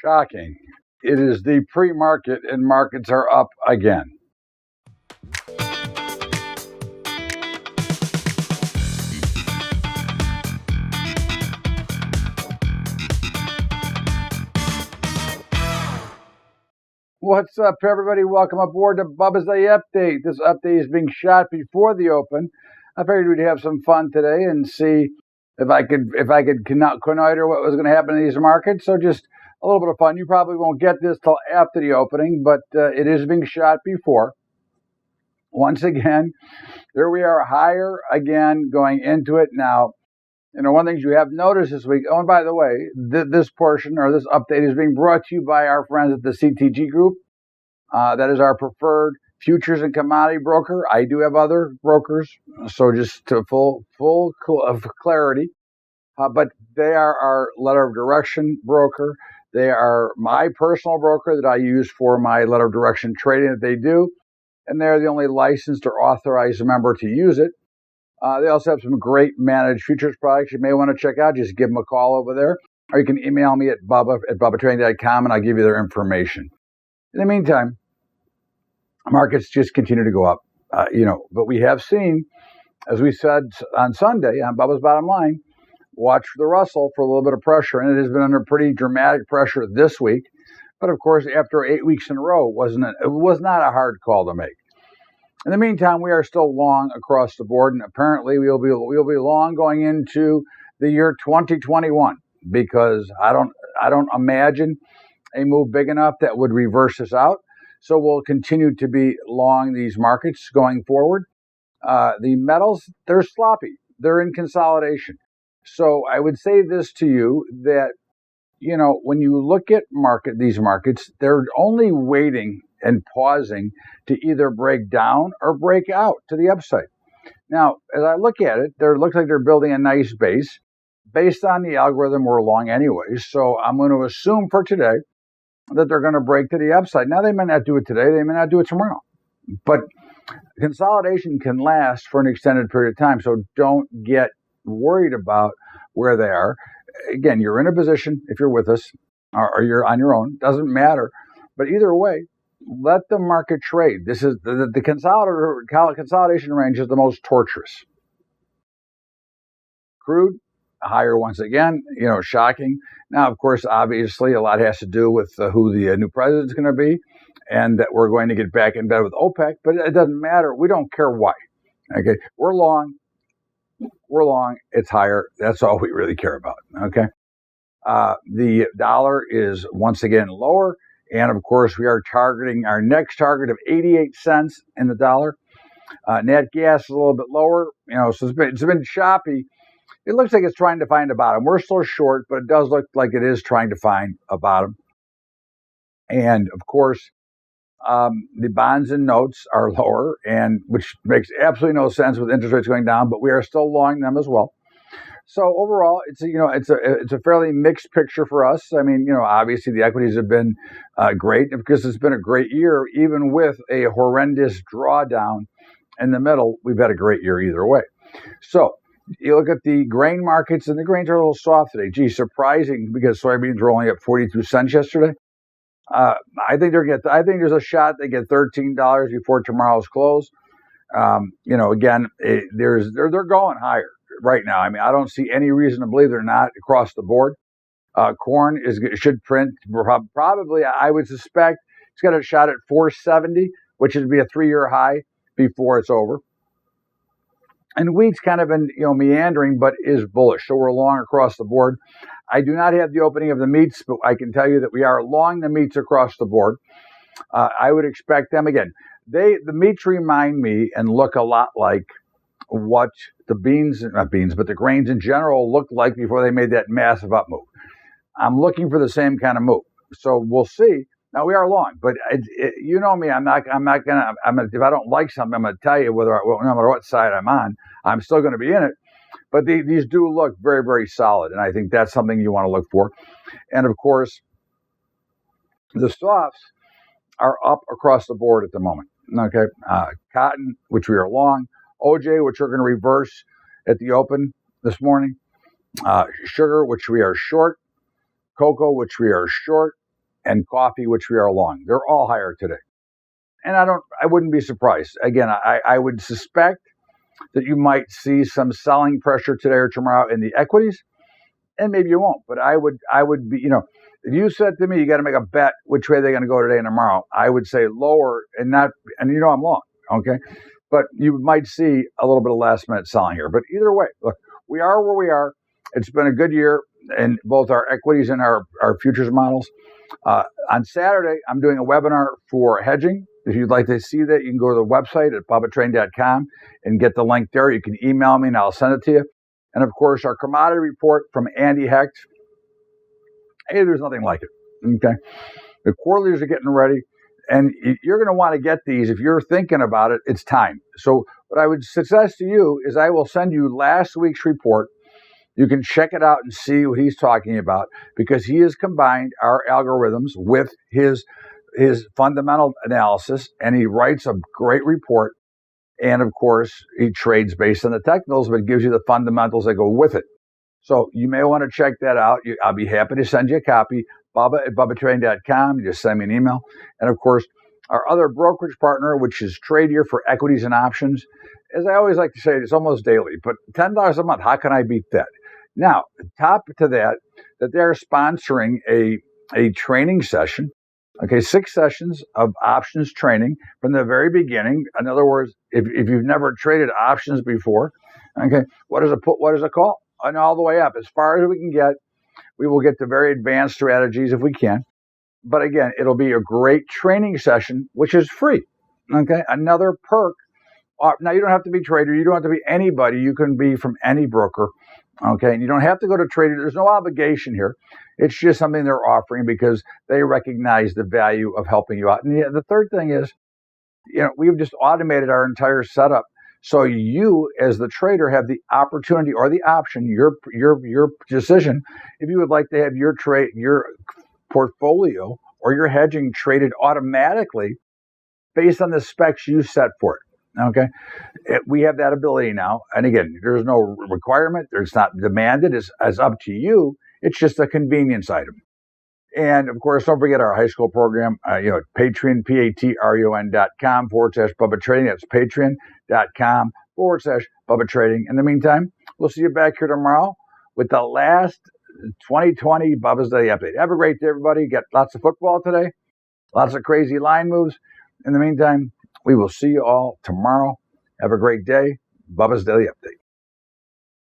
Shocking. It is the pre-market and markets are up again. What's up, everybody? Welcome aboard to Bubba's Day Update. This update is being shot before the open. I figured we'd have some fun today and see if I could connoiter what was going to happen in these markets. So just a little bit of fun. You probably won't get this till after the opening, but it is being shot before. Once again, there we are, higher again, going into it now. You know, one of the things you have noticed this week, oh, and by the way, this portion or this update is being brought to you by our friends at the CTG Group. That is our preferred futures and commodity broker. I do have other brokers, so just to full of clarity. But they are our letter of direction broker. They are my personal broker that I use for my letter of direction trading that they do. And they're the only licensed or authorized member to use it. They also have some great managed futures products you may want to check out. Just give them a call over there. Or you can email me at bubba@bubbatrading.com and I'll give you their information. In the meantime, markets just continue to go up. But we have seen, as we said on Sunday on Bubba's Bottom Line, watch the Russell for a little bit of pressure. And it has been under pretty dramatic pressure this week. But of course, after 8 weeks in a row, it was not a hard call to make. In the meantime, we are still long across the board, and apparently we'll be long going into the year 2021 because I don't imagine a move big enough that would reverse this out. So we'll continue to be long these markets going forward. The metals, they're sloppy. They're in consolidation. So I would say this to you that, you know, when you look at these markets, they're only waiting and pausing to either break down or break out to the upside. Now, as I look at it, it looks like they're building a nice base based on the algorithm we're along anyways. So I'm going to assume for today that they're going to break to the upside. Now, they may not do it today. They may not do it tomorrow. But consolidation can last for an extended period of time. So don't get worried about where they are. Again, you're in a position, if you're with us or you're on your own, doesn't matter. But either way, let the market trade. This is the consolidation range is the most torturous. Crude, higher once again, shocking. Now, of course, obviously, a lot has to do with who the new president is going to be and that we're going to get back in bed with OPEC, but it doesn't matter. We don't care why. Okay, we're long. It's higher. That's all we really care about. Okay. The dollar is once again lower. And of course, we are targeting our next target of 88 cents in the dollar. Net gas is a little bit lower. So it's been choppy. It looks like it's trying to find a bottom. We're still short, but it does look like it is trying to find a bottom. And of course, the bonds and notes are lower, and which makes absolutely no sense with interest rates going down, but we are still long them as well. So overall, it's a fairly mixed picture for us. I mean, obviously the equities have been great because it's been a great year, even with a horrendous drawdown in the middle. We've had a great year either way. So you look at the grain markets, and the grains are a little soft today. Gee, surprising because soybeans were only up 42 cents yesterday. I think there's a shot they get $13 before tomorrow's close. Again, they're going higher right now. I mean, I don't see any reason to believe they're not across the board. Corn should print probably. I would suspect it's got a shot at 470, which would be a 3-year high before it's over. And wheat's kind of been meandering, but is bullish. So we're long across the board. I do not have the opening of the meats, but I can tell you that we are long the meats across the board. I would expect them again. The meats remind me and look a lot like what the the grains in general looked like before they made that massive up move. I'm looking for the same kind of move. So we'll see. Now we are long, but you know me. I'm not gonna. If I don't like something, I'm gonna tell you no matter what side I'm on. I'm still going to be in it. But these do look very, very solid, and I think that's something you want to look for. And of course, the softs are up across the board at the moment. Okay, cotton, which we are long, OJ, which we're going to reverse at the open this morning, sugar, which we are short, cocoa, which we are short, and coffee, which we are long. They're all higher today. And I wouldn't be surprised. Again, I would suspect that you might see some selling pressure today or tomorrow in the equities, and maybe you won't. But I would be, if you said to me, you got to make a bet which way they're going to go today and tomorrow, I would say lower and not, and I'm long, okay? But you might see a little bit of last minute selling here. But either way, look, we are where we are. It's been a good year in both our equities and our futures models. On Saturday, I'm doing a webinar for hedging. If you'd like to see that, you can go to the website at BUBBATrading.com and get the link there. You can email me and I'll send it to you. And of course, our commodity report from Andy Hecht. Hey, there's nothing like it. Okay. The quarterlies are getting ready, and you're going to want to get these. If you're thinking about it, it's time. So what I would suggest to you is I will send you last week's report. You can check it out and see what he's talking about, because he has combined our algorithms with his fundamental analysis, and he writes a great report. And of course, he trades based on the technicals, but gives you the fundamentals that go with it. So you may want to check that out. I'll be happy to send you a copy. Bubba at BubbaTrading.com. You just send me an email. And of course, our other brokerage partner, which is Tradier for equities and options, as I always like to say, it's almost daily, but $10 a month, how can I beat that? Now, top to that they're sponsoring a training session. Okay, 6 sessions of options training from the very beginning. In other words, if you've never traded options before, okay, what does it call? And all the way up, as far as we can get. We will get to very advanced strategies if we can. But again, it'll be a great training session, which is free. Okay, another perk. Now, you don't have to be a trader. You don't have to be anybody. You can be from any broker. Okay, and you don't have to go to Trader. There's no obligation here. It's just something they're offering because they recognize the value of helping you out. And the third thing is, we've just automated our entire setup. So you, as the trader, have the opportunity or the option, your decision, if you would like to have your portfolio or your hedging traded automatically based on the specs you set for it. Okay, we have that ability now. And again, there's no requirement. It's not demanded. It's up to you. It's just a convenience item. And of course, don't forget our high school program, Patreon, patreon.com/Bubba Trading. That's patreon.com/Bubba Trading. In the meantime, we'll see you back here tomorrow with the last 2020 Bubba's Day update. Have a great day, everybody. Get lots of football today, lots of crazy line moves. In the meantime, we will see you all tomorrow. Have a great day. Bubba's Daily Update.